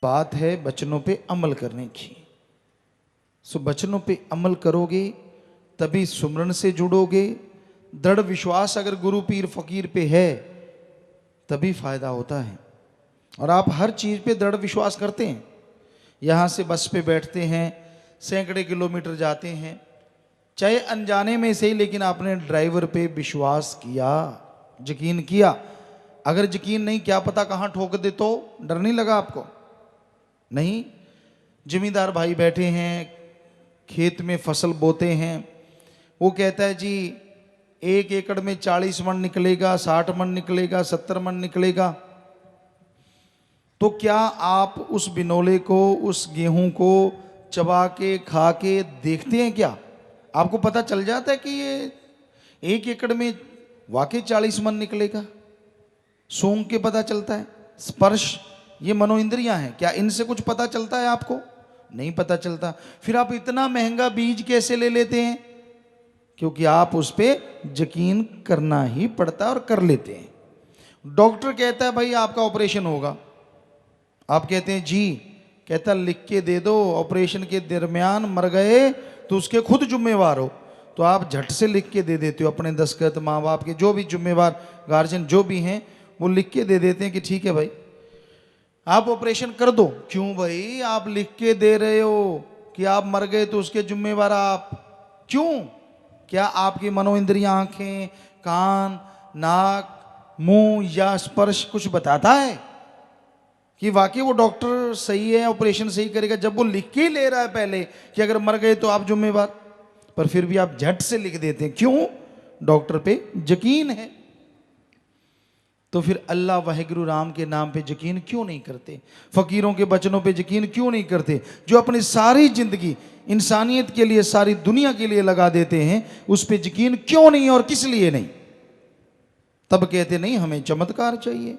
बात है वचनों पे अमल करने की। सो वचनों पे अमल करोगे तभी सुमरन से जुड़ोगे। दृढ़ विश्वास अगर गुरु पीर फकीर पे है तभी फायदा होता है। और आप हर चीज पे दृढ़ विश्वास करते हैं। यहाँ से बस पे बैठते हैं, सैकड़े किलोमीटर जाते हैं, चाहे अनजाने में से ही, लेकिन आपने ड्राइवर पे विश्वास किया, यकीन किया। अगर यकीन नहीं, क्या पता कहाँ ठोक दे, तो डर नहीं लगा आपको? नहीं। जमींदार भाई बैठे हैं, खेत में फसल बोते हैं, वो कहता है जी 1 एकड़ में 40 मन निकलेगा, 60 मन निकलेगा, 70 मन निकलेगा। तो क्या आप उस बिनोले को, उस गेहूं को चबा के खा के देखते हैं क्या? आपको पता चल जाता है कि ये 1 एकड़ में वाकई 40 मन निकलेगा? सूंघ के पता चलता है, स्पर्श, ये मनोइंद्रियां हैं, क्या इनसे कुछ पता चलता है आपको? नहीं पता चलता। फिर आप इतना महंगा बीज कैसे ले लेते हैं? क्योंकि आप उस पर यकीन करना ही पड़ता है और कर लेते हैं। डॉक्टर कहता है भाई आपका ऑपरेशन होगा, आप कहते हैं जी, कहता लिख के दे दो, ऑपरेशन के दरमियान मर गए तो उसके खुद जिम्मेवार हो। तो आप झट से लिख के दे देते हो, अपने दस्तखत, माँ बाप के जो भी जिम्मेवार गार्जियन जो भी हैं वो लिख के दे देते हैं कि ठीक है भाई आप ऑपरेशन कर दो। क्यों भाई आप लिख के दे रहे हो कि आप मर गए तो उसके जिम्मेवार आप? क्यों? क्या आपकी मनोइंद्रियां, आंखें, कान, नाक, मुंह या स्पर्श कुछ बताता है कि वाकई वो डॉक्टर सही है, ऑपरेशन सही करेगा? जब वो लिख के ले रहा है पहले कि अगर मर गए तो आप जिम्मेवार, पर फिर भी आप झट से लिख देते हैं। क्यों? डॉक्टर पे यकीन है। तो फिर अल्लाह वाहिगुरु राम के नाम पे यकीन क्यों नहीं करते? फकीरों के वचनों पे यकीन क्यों नहीं करते? जो अपनी सारी जिंदगी इंसानियत के लिए, सारी दुनिया के लिए लगा देते हैं, उस पे यकीन क्यों नहीं और किस लिए नहीं? तब कहते नहीं हमें चमत्कार चाहिए।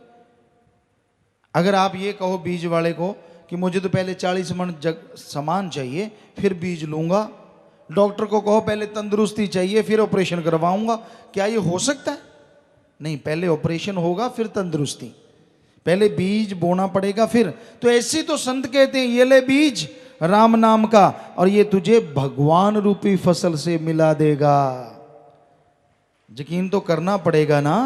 अगर आप ये कहो बीज वाले को कि मुझे तो पहले 40 मन सामान चाहिए फिर बीज लूंगा, डॉक्टर को कहो पहले तंदुरुस्ती चाहिए फिर ऑपरेशन करवाऊंगा, क्या ये हो सकता है? नहीं, पहले ऑपरेशन होगा फिर तंदुरुस्ती, पहले बीज बोना पड़ेगा फिर। तो ऐसे तो संत कहते हैं ये ले बीज राम नाम का और ये तुझे भगवान रूपी फसल से मिला देगा। यकीन तो करना पड़ेगा ना।